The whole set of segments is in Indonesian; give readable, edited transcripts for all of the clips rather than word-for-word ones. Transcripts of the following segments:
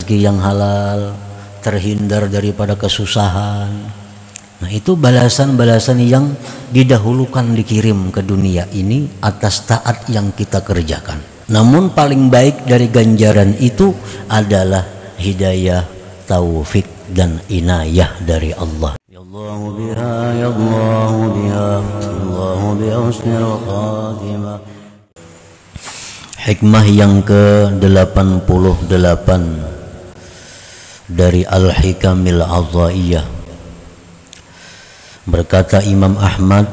rezeki yang halal, terhindar daripada kesusahan. Nah, itu balasan-balasan yang didahulukan dikirim ke dunia ini atas taat yang kita kerjakan. Namun paling baik dari ganjaran itu adalah hidayah, taufik dan inayah dari Allah. Ya Allahu biha, ya Allahu biha, Allahu bi husnil khatimah. Hikmah yang ke-88 dari Al-Hikamil Adzaiyah. Berkata Imam Ahmad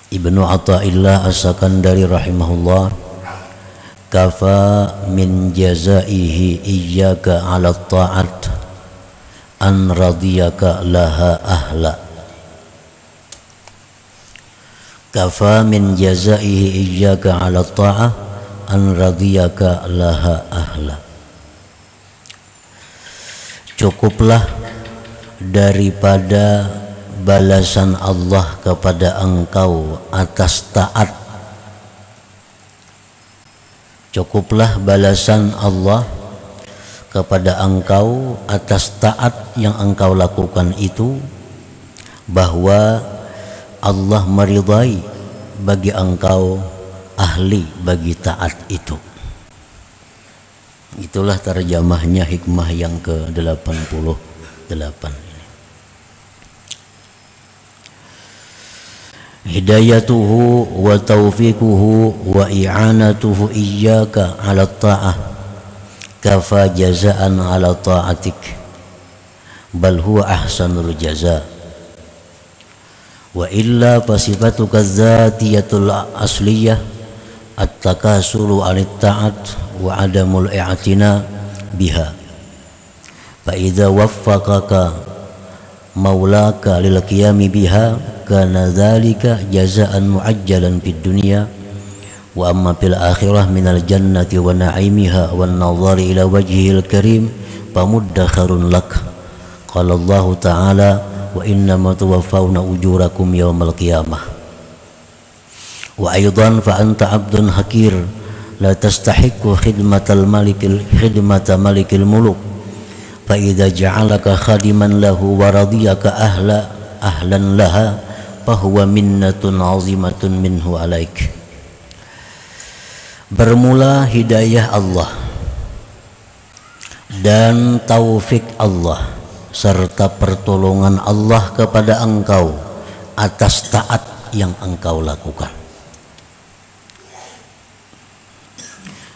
Ibnu Athaillah As-Sakandari rahimahullah, kafa min jazaihi iyyaka 'ala ta'at an radiyaka laha ahla. Kafa min jazaihi iyyaka 'ala ta'ah an radiyaka laha ahla. Cukuplah daripada balasan Allah kepada engkau atas taat. Cukuplah balasan Allah kepada engkau atas taat yang engkau lakukan itu, bahwa Allah meridai bagi engkau ahli bagi taat itu. Itulah terjemahnya hikmah yang ke-88 ini. Hidayatuhu wa taufiquhu wa i'anatuhu iyyaka 'ala ta'ah kafa jazaan 'ala ta'atik, bal huwa ahsanul jaza. Wa illa fasifatuka dzatiyatul asliyah at-takasulu 'anit ta'at wa 'adamul i'tina biha. Fa idza waffaqaka maulaka lil qiyami biha kana dzalika jazaan muajjalan fid dunya wa amma fil akhirah minal jannati wa na'imiha wan nadhari ila wajhil karim famuddakharun lak. Qala Allah ta'ala wa innama tuwaffawna ujurakum yawmal qiyamah. Wa aidan fa anta 'abdun hakir la tastahiqqu khidmatal malikil muluk fa idza ja'alaka khadiman lahu wa radiyaka ahlan laha fa huwa minnatun 'azimatun minhu 'alaik. Bermula hidayah Allah dan taufik Allah serta pertolongan Allah kepada engkau atas taat yang engkau lakukan.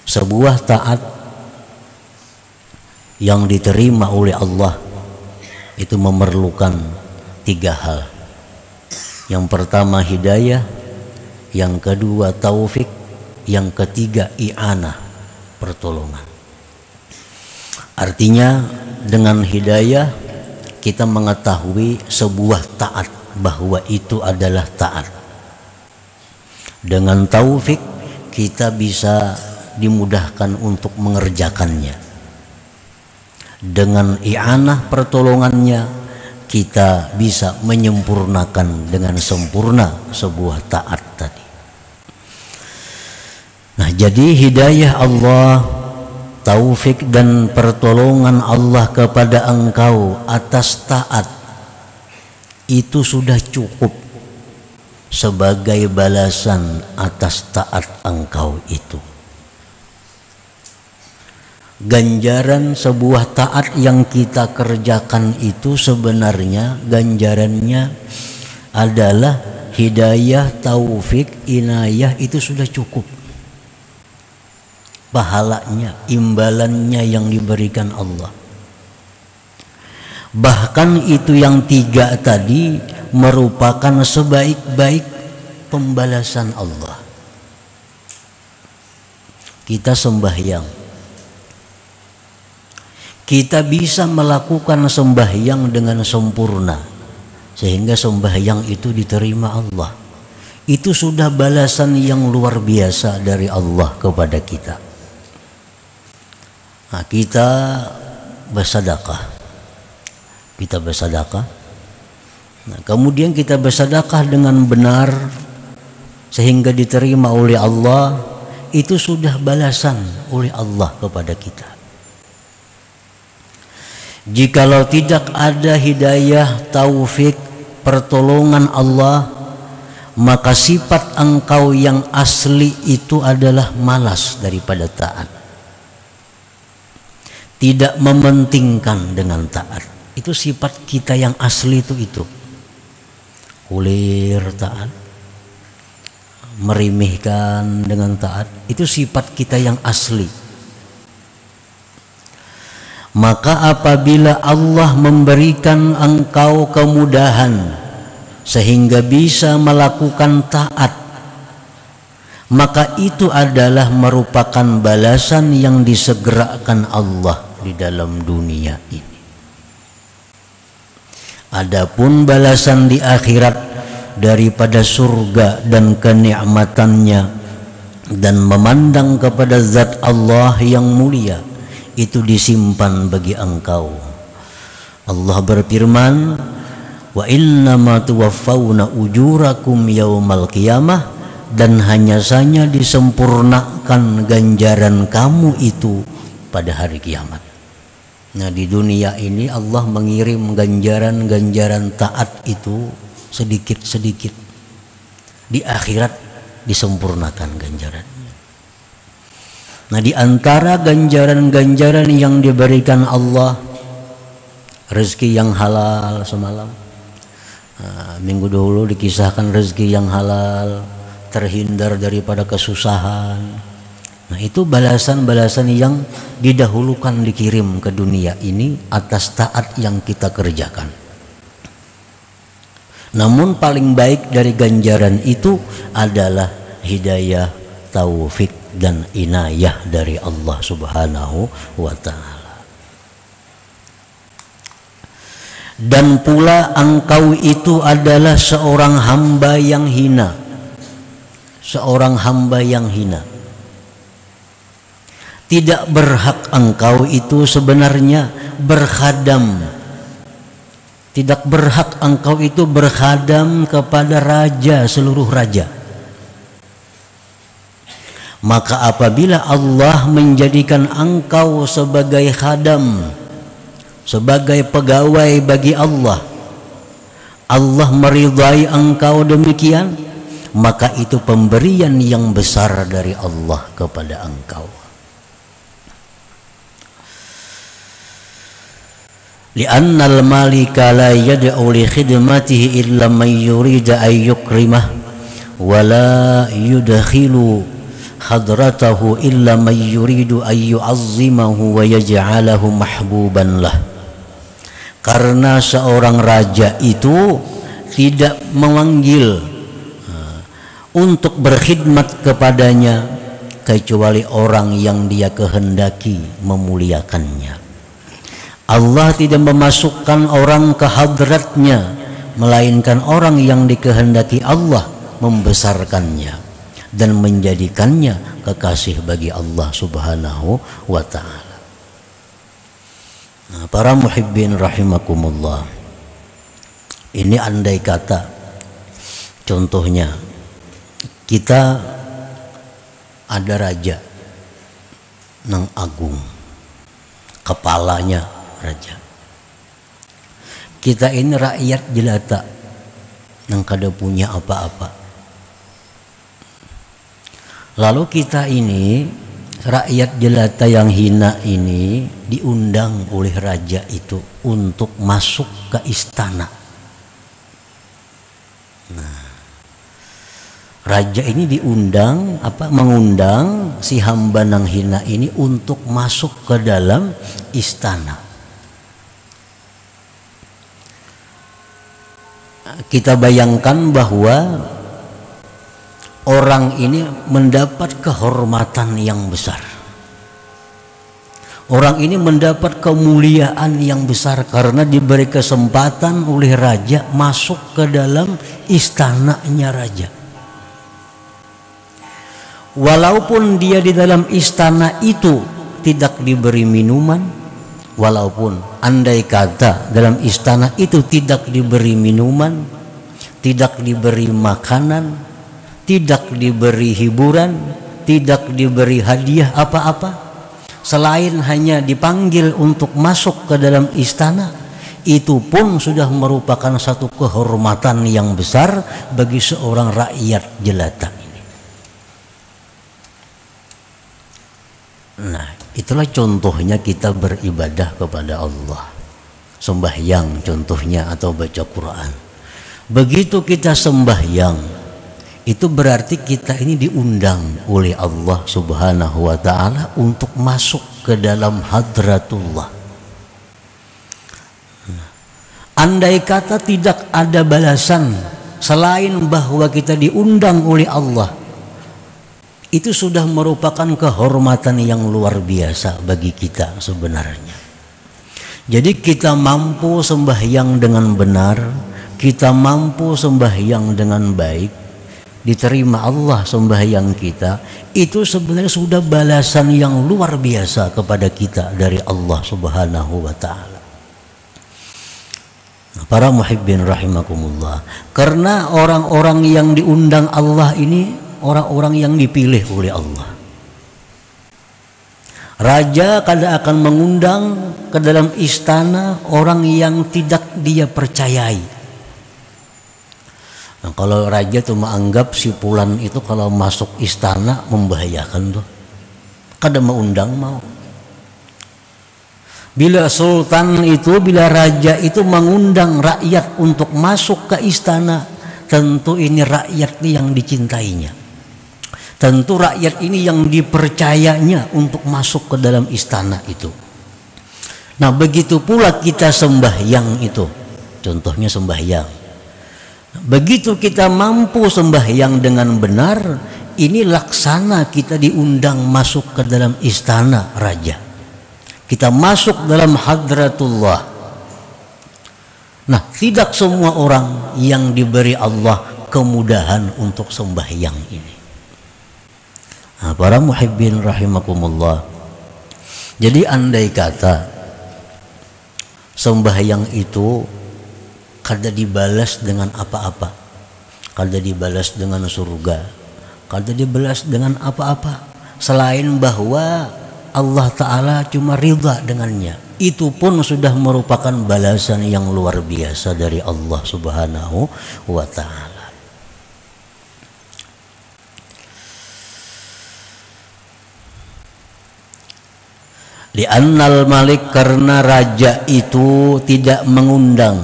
Sebuah taat yang diterima oleh Allah itu memerlukan 3 hal. Yang pertama hidayah, yang kedua taufik, yang ketiga i'anah, pertolongan. Artinya dengan hidayah kita mengetahui sebuah taat bahwa itu adalah taat. Dengan taufik kita bisa dimudahkan untuk mengerjakannya. Dengan i'anah, pertolongannya, kita bisa menyempurnakan dengan sempurna sebuah taat tadi. Nah, jadi hidayah Allah, taufik dan pertolongan Allah kepada engkau atas taat itu sudah cukup sebagai balasan atas taat engkau itu. Ganjaran sebuah taat yang kita kerjakan itu sebenarnya ganjarannya adalah hidayah, taufik, inayah, itu sudah cukup. Pahalanya, imbalannya yang diberikan Allah. Bahkan itu yang 3 tadi merupakan sebaik-baik pembalasan Allah. Kita sembahyang, kita bisa melakukan sembahyang dengan sempurna sehingga sembahyang itu diterima Allah. Itu sudah balasan yang luar biasa dari Allah kepada kita. Nah, kita bersedekah. Nah, kemudian kita bersedekah dengan benar sehingga diterima oleh Allah. Itu sudah balasan oleh Allah kepada kita. Jikalau tidak ada hidayah, taufik, pertolongan Allah, maka sifat engkau yang asli itu adalah malas daripada taat, tidak mementingkan dengan taat. Itu sifat kita yang asli itu. Kulir taat, merimihkan dengan taat, itu sifat kita yang asli. Maka apabila Allah memberikan engkau kemudahan sehingga bisa melakukan taat, maka itu adalah merupakan balasan yang disegerakan Allah di dalam dunia ini. Adapun balasan di akhirat daripada surga dan kenikmatannya dan memandang kepada zat Allah yang mulia, itu disimpan bagi engkau. Allah berfirman, wa innama tuwaffawna ujurakum yaumal qiyamah, dan hanya saja disempurnakan ganjaran kamu itu pada hari kiamat. Nah, di dunia ini Allah mengirim ganjaran-ganjaran taat itu sedikit-sedikit. Di akhirat disempurnakan ganjaran. Nah, di antara ganjaran-ganjaran yang diberikan Allah, rezeki yang halal semalam. Minggu dulu dikisahkan rezeki yang halal, terhindar daripada kesusahan. Nah, itu balasan-balasan yang didahulukan dikirim ke dunia ini atas taat yang kita kerjakan. Namun paling baik dari ganjaran itu adalah hidayah, taufik, dan inayah dari Allah Subhanahu wa ta'ala. Dan pula engkau itu adalah seorang hamba yang hina. Seorang hamba yang hina. Tidak berhak engkau itu sebenarnya berkhadam. Tidak berhak engkau itu berkhadam kepada raja, seluruh raja. Maka apabila Allah menjadikan engkau sebagai khadam, sebagai pegawai bagi Allah, Allah meridai engkau demikian, maka itu pemberian yang besar dari Allah kepada engkau. Li'annal malika la yad'u li khidmatihi illa man yurida an yukrimah wa la yudkhilu hadratahu illa man yuridu an yu'azzimahu wa yaj'alahu mahbuban lah. Karena seorang raja itu tidak memanggil untuk berkhidmat kepadanya kecuali orang yang dia kehendaki memuliakannya. Allah tidak memasukkan orang ke hadratnya, melainkan orang yang dikehendaki Allah membesarkannya dan menjadikannya kekasih bagi Allah Subhanahu wa ta'ala. Nah, para muhibbin rahimakumullah, ini andai kata contohnya kita ada raja nang agung, kepalanya raja, kita ini rakyat jelata nang kada punya apa-apa. Lalu kita ini rakyat jelata yang hina ini diundang oleh raja itu untuk masuk ke istana. Nah, raja ini diundang mengundang si hamba nang hina ini untuk masuk ke dalam istana. Kita bayangkan bahwa orang ini mendapat kehormatan yang besar. Orang ini mendapat kemuliaan yang besar karena diberi kesempatan oleh raja masuk ke dalam istananya raja. Walaupun dia di dalam istana itu tidak diberi minuman, walaupun andai kata dalam istana itu tidak diberi minuman, tidak diberi makanan, tidak diberi hiburan, tidak diberi hadiah apa-apa, selain hanya dipanggil untuk masuk ke dalam istana, itu pun sudah merupakan satu kehormatan yang besar bagi seorang rakyat jelata ini. Nah, itulah contohnya kita beribadah kepada Allah. Sembahyang contohnya atau baca Quran. Begitu kita sembahyang, itu berarti kita ini diundang oleh Allah Subhanahu wa ta'ala untuk masuk ke dalam hadratullah. Andai kata tidak ada balasan selain bahwa kita diundang oleh Allah, itu sudah merupakan kehormatan yang luar biasa bagi kita sebenarnya. Jadi kita mampu sembahyang dengan benar, kita mampu sembahyang dengan baik, diterima Allah sembahyang kita, itu sebenarnya sudah balasan yang luar biasa kepada kita dari Allah Subhanahu wa ta'ala. Para muhibbin rahimakumullah, karena orang-orang yang diundang Allah ini orang-orang yang dipilih oleh Allah. Raja kadang akan mengundang ke dalam istana orang yang tidak dia percayai. Nah, kalau raja tuh menganggap si Fulan itu kalau masuk istana membahayakan tuh, kadang mengundang mau. Bila sultan itu, bila raja itu mengundang rakyat untuk masuk ke istana, tentu ini rakyat yang dicintainya. Tentu rakyat ini yang dipercayanya untuk masuk ke dalam istana itu. Nah, begitu pula kita sembahyang itu. Contohnya sembahyang. Begitu kita mampu sembahyang dengan benar, ini laksana kita diundang masuk ke dalam istana raja. Kita masuk dalam hadratullah. Nah, tidak semua orang yang diberi Allah kemudahan untuk sembahyang ini. Nah, para muhibbin rahimakumullah, jadi andai kata sembahyang itu kada dibalas dengan apa-apa, kada dibalas dengan surga, kada dibalas dengan apa-apa selain bahwa Allah Ta'ala cuma ridha dengannya, itu pun sudah merupakan balasan yang luar biasa dari Allah Subhanahu wa ta'ala. Li'annal malik, karena raja itu tidak mengundang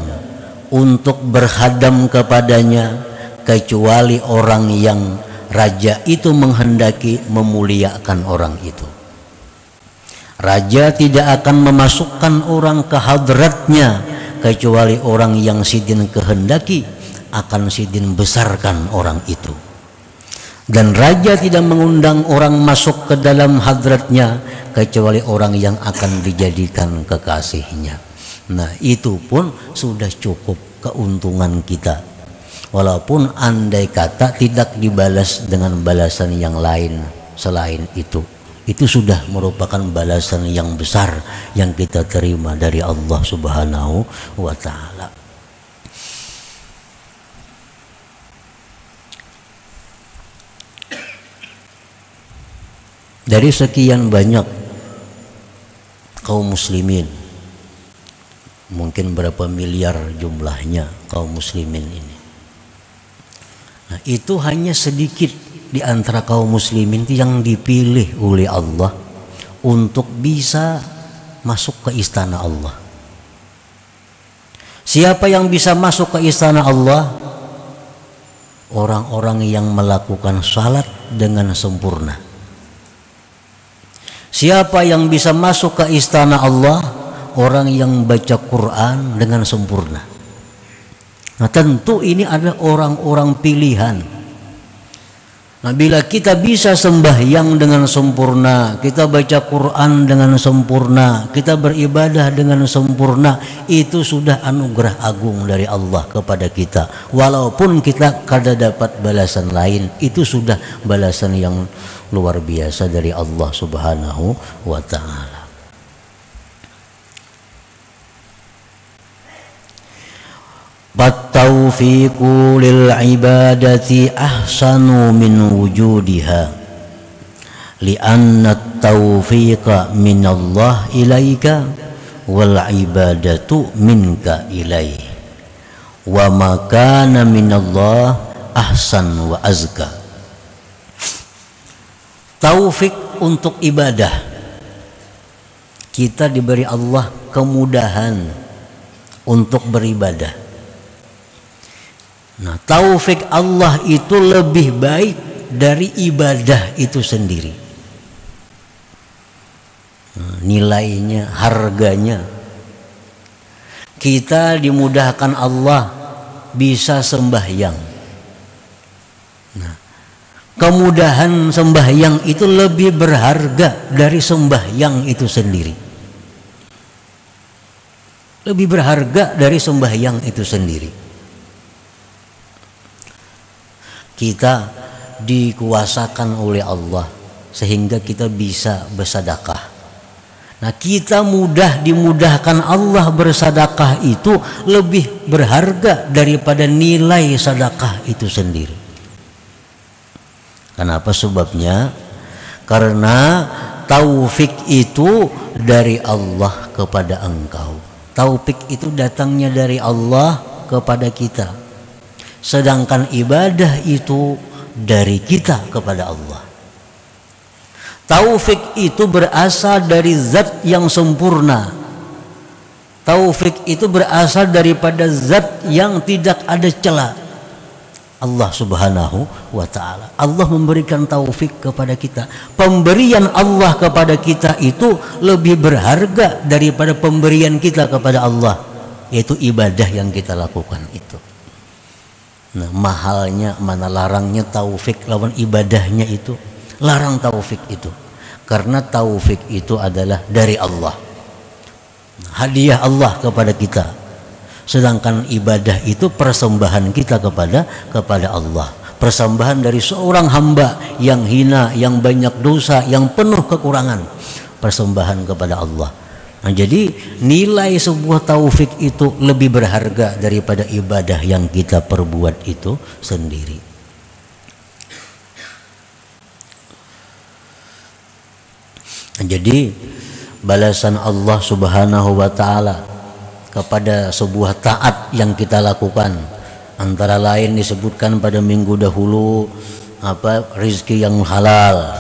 untuk berhadam kepadanya kecuali orang yang raja itu menghendaki memuliakan orang itu. Raja tidak akan memasukkan orang ke hadratnya kecuali orang yang sidin kehendaki akan sidin besarkan orang itu. Dan raja tidak mengundang orang masuk ke dalam hadratnya kecuali orang yang akan dijadikan kekasihnya. Nah, itu pun sudah cukup keuntungan kita. Walaupun andai kata tidak dibalas dengan balasan yang lain selain itu sudah merupakan balasan yang besar yang kita terima dari Allah Subhanahu wa ta'ala. Dari sekian banyak kaum muslimin, mungkin berapa miliar jumlahnya kaum muslimin ini. Nah, itu hanya sedikit di antara kaum muslimin yang dipilih oleh Allah untuk bisa masuk ke istana Allah. Siapa yang bisa masuk ke istana Allah? Orang-orang yang melakukan salat dengan sempurna. Siapa yang bisa masuk ke istana Allah? Orang yang baca Quran dengan sempurna. Nah, tentu ini adalah orang-orang pilihan. Nah, bila kita bisa sembahyang dengan sempurna, kita baca Quran dengan sempurna, kita beribadah dengan sempurna, itu sudah anugerah agung dari Allah kepada kita. Walaupun kita kada dapat balasan lain, itu sudah balasan yang luar biasa dari Allah Subhanahu wa ta'ala. Wat-taufiqu lil ibadati ahsanu min wujudiha li'anna taufiqa minallah ilaika wal ibadatu minka ilaih wa makana minallah ahsan wa azka. Taufik untuk ibadah, kita diberi Allah kemudahan untuk beribadah. Nah, taufik Allah itu lebih baik dari ibadah itu sendiri. Nah, nilainya, harganya. Kita dimudahkan Allah bisa sembahyang. Nah, kemudahan sembahyang itu lebih berharga dari sembahyang itu sendiri. Lebih berharga dari sembahyang itu sendiri. Kita dikuasakan oleh Allah sehingga kita bisa bersedekah. Nah, kita dimudahkan Allah bersedekah itu lebih berharga daripada nilai sedekah itu sendiri. Kenapa sebabnya? Karena taufik itu dari Allah kepada engkau. Taufik itu datangnya dari Allah kepada kita. Sedangkan ibadah itu dari kita kepada Allah. Taufik itu berasal dari zat yang sempurna. Taufik itu berasal daripada zat yang tidak ada celah. Allah Subhanahu wa ta'ala. Allah memberikan taufik kepada kita. Pemberian Allah kepada kita itu lebih berharga daripada pemberian kita kepada Allah, yaitu ibadah yang kita lakukan itu. Nah, mahalnya, mana larangnya taufik lawan ibadahnya itu. Larang taufik itu, karena taufik itu adalah dari Allah, hadiah Allah kepada kita. Sedangkan ibadah itu persembahan kita kepada Allah. Persembahan dari seorang hamba yang hina, yang banyak dosa, yang penuh kekurangan. Persembahan kepada Allah. Nah, jadi nilai sebuah taufik itu lebih berharga daripada ibadah yang kita perbuat itu sendiri. Nah, jadi balasan Allah Subhanahu wa ta'ala kepada sebuah taat yang kita lakukan, antara lain disebutkan pada minggu dahulu rizki yang halal,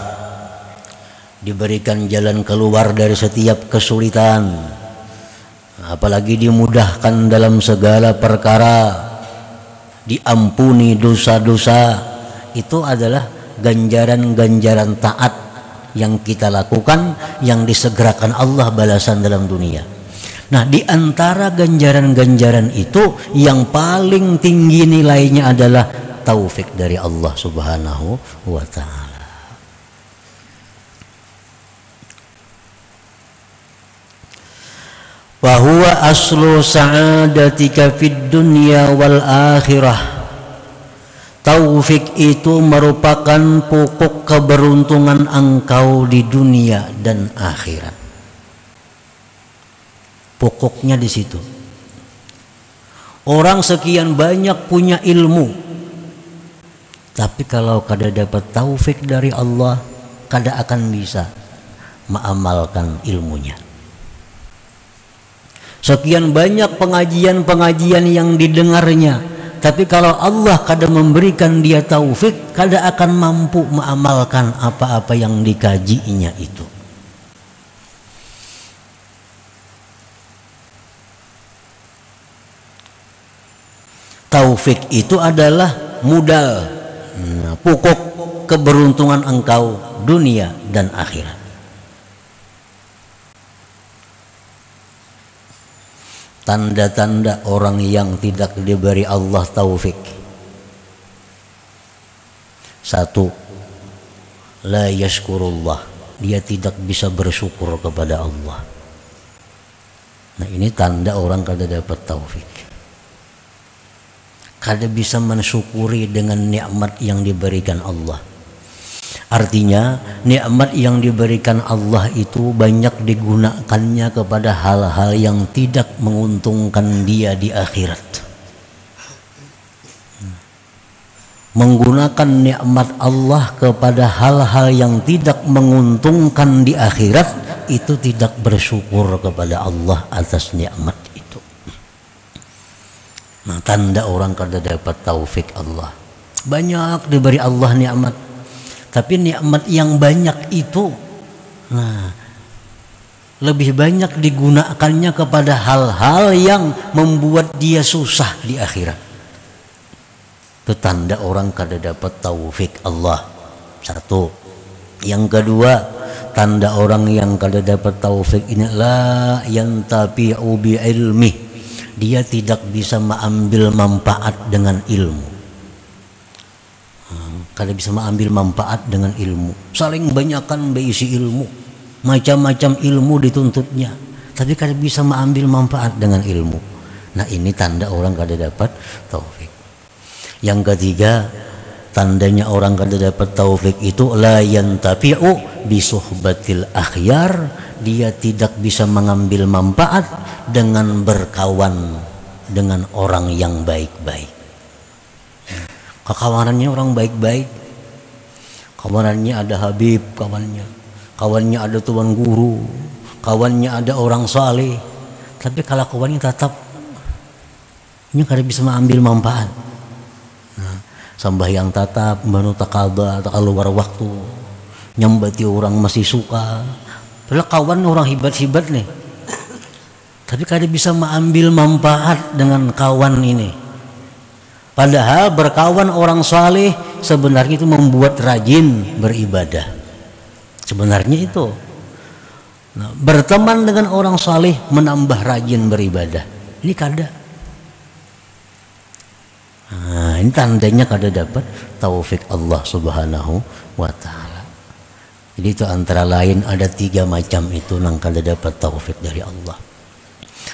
diberikan jalan keluar dari setiap kesulitan, apalagi dimudahkan dalam segala perkara, diampuni dosa-dosa. Itu adalah ganjaran-ganjaran taat yang kita lakukan, yang disegerakan Allah balasan dalam dunia. Nah, di antara ganjaran-ganjaran itu yang paling tinggi nilainya adalah taufik dari Allah Subhanahu wa ta'ala. Wa huwa aslu sa'adatika fid dunya wal akhirah. Taufik itu merupakan pokok keberuntungan engkau di dunia dan akhirat. Pokoknya di situ. Orang sekian banyak punya ilmu, tapi kalau kada dapat taufik dari Allah, kada akan bisa mengamalkan ilmunya. Sekian banyak pengajian-pengajian yang didengarnya, tapi kalau Allah kada memberikan dia taufik, kada akan mampu mengamalkan apa-apa yang dikajinya itu. Taufik itu adalah modal, pokok keberuntungan engkau dunia dan akhirat. Tanda-tanda orang yang tidak diberi Allah taufik: satu, la yashkurullah, dia tidak bisa bersyukur kepada Allah. Nah, ini tanda orang kada dapat taufik, kada bisa mensyukuri dengan nikmat yang diberikan Allah. Artinya nikmat yang diberikan Allah itu banyak digunakannya kepada hal-hal yang tidak menguntungkan dia di akhirat. menggunakan nikmat Allah kepada hal-hal yang tidak menguntungkan di akhirat, itu tidak bersyukur kepada Allah atas nikmat itu. Nah, tanda orang kada dapat taufik Allah. Banyak diberi Allah nikmat, tapi nikmat yang banyak itu, nah, lebih banyak digunakannya kepada hal-hal yang membuat dia susah di akhirat. Itu tanda orang kada dapat taufik Allah. Satu. Yang kedua, tanda orang yang kada dapat taufik ini, la yantafi'u bi ilmi. Dia tidak bisa mengambil manfaat dengan ilmu. Kada bisa mengambil manfaat dengan ilmu. Saling banyakkan berisi ilmu, macam-macam ilmu dituntutnya, tapi kada bisa mengambil manfaat dengan ilmu. Nah, ini tanda orang kada dapat taufik. Yang ketiga, tandanya orang kada dapat taufik itu, la yantafi'u bi suhbatil akhyar. Dia tidak bisa mengambil manfaat dengan berkawan dengan orang yang baik-baik. Kawanannya orang baik-baik, kawanannya ada Habib, kawannya ada tuan guru, kawannya ada orang saleh, tapi kalau kawannya tetap ini kada bisa mengambil manfaat. Nah, sambahyang tatap, manu takaba, tak keluar waktu, nyambati orang masih suka. Padahal kawan orang hebat-hebat nih, tapi kada bisa mengambil manfaat dengan kawan ini. Padahal berkawan orang saleh sebenarnya itu membuat rajin beribadah. Sebenarnya itu. Nah, berteman dengan orang saleh menambah rajin beribadah. Ini kada. Nah, ini tandanya kada dapat taufik Allah Subhanahu wa ta'ala. Jadi itu antara lain ada 3 macam itu nang kada dapat taufik dari Allah.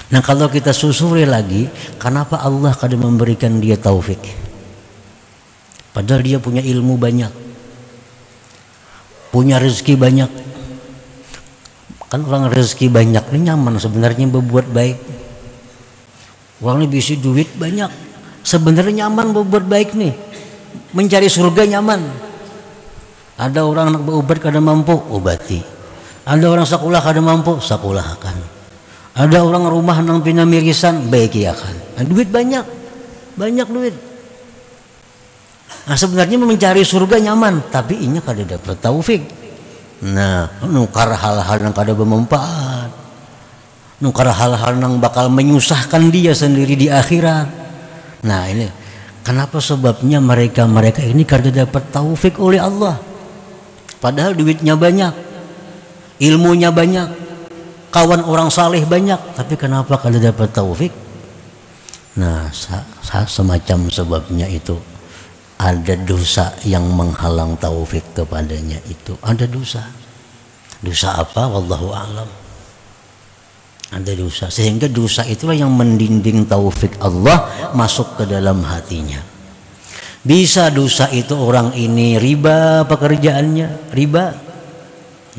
Nah, kalau kita susuri lagi, kenapa Allah kada memberikan dia taufik? Padahal dia punya ilmu banyak, punya rezeki banyak. Kan orang rezeki banyak ini nyaman sebenarnya berbuat baik. Orang ini bisa duit banyak, sebenarnya nyaman berbuat baik nih, mencari surga nyaman. Ada orang nak berobat kada mampu, obati. Ada orang sekolah kada mampu, sekolahkan. Ada orang rumah nang pinamirisan, baiki akan. Nah, duit banyak duit. Nah, sebenarnya mencari surga nyaman, tapi inya kada dapat taufik. Nah, nukar hal-hal yang kada bermanfaat, nukar hal-hal yang bakal menyusahkan dia sendiri di akhirat. Nah, ini kenapa sebabnya mereka ini kada dapat taufik oleh Allah. Padahal duitnya banyak, ilmunya banyak, kawan orang saleh banyak, tapi kenapa kada dapat taufik? Nah, semacam sebabnya itu ada dosa yang menghalang taufik kepadanya itu. Ada dosa. Dosa apa? Wallahu a'lam. Ada dosa, sehingga dosa itulah yang mendinding taufik Allah masuk ke dalam hatinya. Bisa dosa itu orang ini riba pekerjaannya, riba.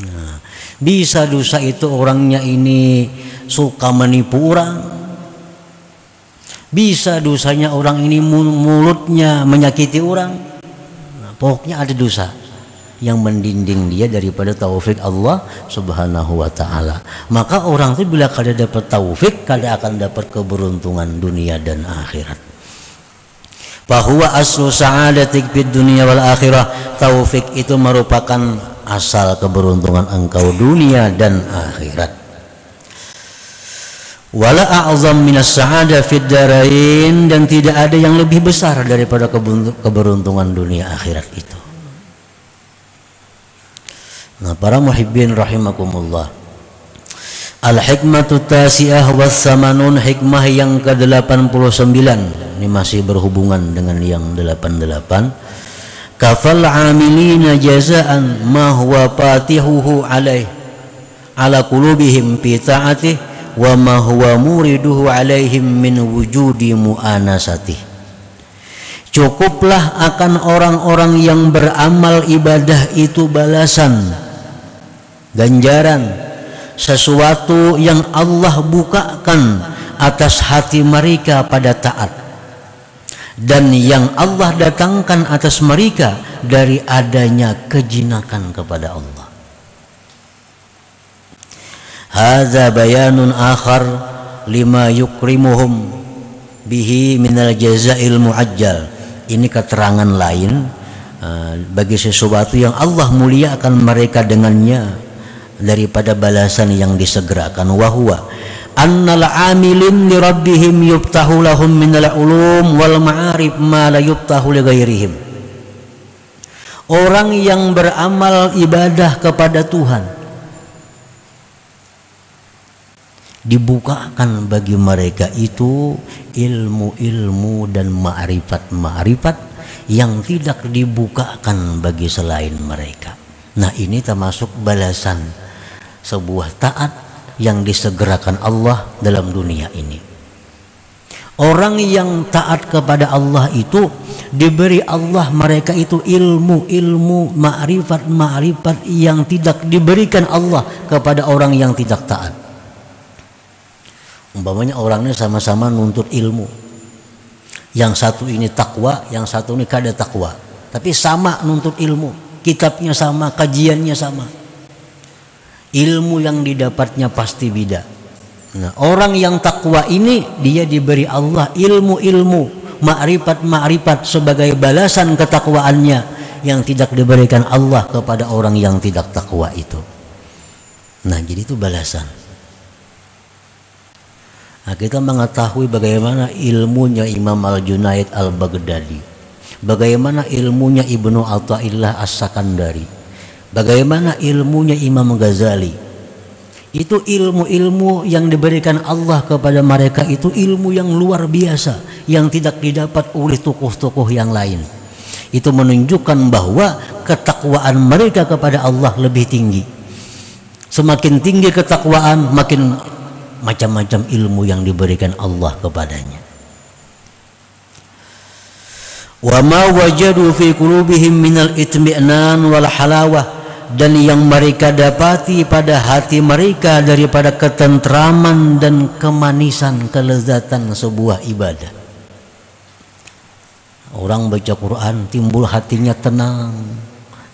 Nah, bisa dosa itu orangnya ini suka menipu orang. Bisa dosanya orang ini mulutnya menyakiti orang. Nah, pokoknya ada dosa yang mendinding dia daripada taufik Allah Subhanahu wa ta'ala. Maka orang itu bila kada dapat taufik, kada akan dapat keberuntungan dunia dan akhirat. Bahwa aslu sa'adatik fid dunia wal akhirah. Taufik itu merupakan asal keberuntungan engkau dunia dan akhirat. Wala a'zam minas sa'ada fid darain, dan tidak ada yang lebih besar daripada keberuntungan dunia akhirat itu. Nah, para muhibbin rahimakumullah, al-hikmatu tasi'ah was samanun, hikmah yang ke-89. Ini masih berhubungan dengan yang 88. Kafal amilina jazaan ma huwa fatihuhu alaih ala qulubihim fi ta'atih wa ma huwa muriduhu alaihim min wujudi mu'anasatih. Cukuplah akan orang-orang yang beramal ibadah itu balasan, ganjaran, sesuatu yang Allah bukakan atas hati mereka pada taat, dan yang Allah datangkan atas mereka dari adanya kejinakan kepada Allah. Hadza bayanun akhar lima yukrimuhum bihi minal jazail muajjal. Ini keterangan lain bagi sesuatu yang Allah muliakan mereka dengannya daripada balasan yang disegerakan. Wahwa annal amilin li rabbihim yuftahu lahum minal ulum wal ma'arif ma la yuftahu li ghairihim. Orang yang beramal ibadah kepada Tuhan, dibukakan bagi mereka itu ilmu-ilmu dan ma'rifat-ma'rifat yang tidak dibukakan bagi selain mereka. Nah, ini termasuk balasan sebuah taat yang disegerakan Allah dalam dunia ini. Orang yang taat kepada Allah itu diberi Allah mereka itu ilmu-ilmu, ma'rifat-ma'rifat yang tidak diberikan Allah kepada orang yang tidak taat. Umpamanya orangnya sama-sama nuntut ilmu, yang satu ini takwa, yang satu ini kada takwa, tapi sama nuntut ilmu, kitabnya sama, kajiannya sama, ilmu yang didapatnya pasti beda. Nah, orang yang takwa ini dia diberi Allah ilmu-ilmu, ma'rifat-ma'rifat sebagai balasan ketakwaannya yang tidak diberikan Allah kepada orang yang tidak takwa itu. Nah, jadi itu balasan. Nah, kita mengetahui bagaimana ilmunya Imam Al-Junaid Al-Baghdadi, bagaimana ilmunya Ibnu Athaillah As-Sakandari, bagaimana ilmunya Imam Ghazali. Itu ilmu-ilmu yang diberikan Allah kepada mereka, itu ilmu yang luar biasa yang tidak didapat oleh tokoh-tokoh yang lain. Itu menunjukkan bahwa ketakwaan mereka kepada Allah lebih tinggi. Semakin tinggi ketakwaan, makin macam-macam ilmu yang diberikan Allah kepadanya. Wa ma wajadu fi qulubihim minal itmi'nan wal halawah, dan yang mereka dapati pada hati mereka daripada ketentraman dan kemanisan, kelezatan sebuah ibadah. Orang baca Quran timbul hatinya tenang,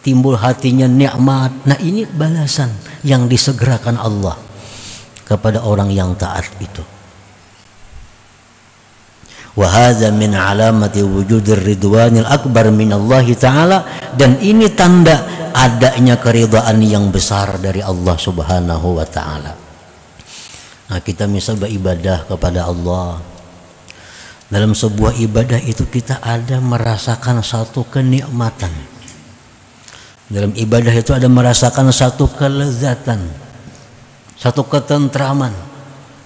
timbul hatinya nikmat. Nah, ini balasan yang disegerakan Allah kepada orang yang taat itu. Wa hadza min alamati wujudir ridwanil akbar min Allah taala, dan ini tanda adanya keridhaan yang besar dari Allah Subhanahu wa taala. Nah, kita misal beribadah kepada Allah, dalam sebuah ibadah itu kita ada merasakan satu kenikmatan. Dalam ibadah itu ada merasakan satu kelezatan, satu ketentraman.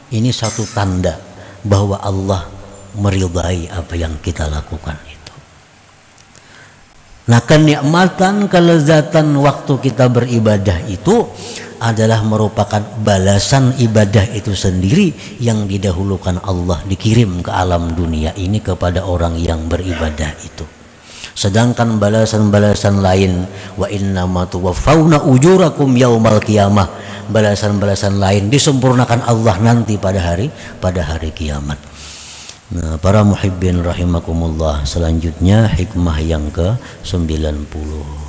Ini satu tanda bahwa Allah meridai apa yang kita lakukan itu. Nah, kenikmatan, kelezatan waktu kita beribadah itu adalah merupakan balasan ibadah itu sendiri yang didahulukan Allah, dikirim ke alam dunia ini kepada orang yang beribadah itu. Sedangkan balasan-balasan lain, wa innama tuwaffawna ujurakum yaumal qiyamah, balasan-balasan lain disempurnakan Allah nanti pada hari kiamat. Nah, para muhibbin rahimakumullah, selanjutnya hikmah yang ke-90.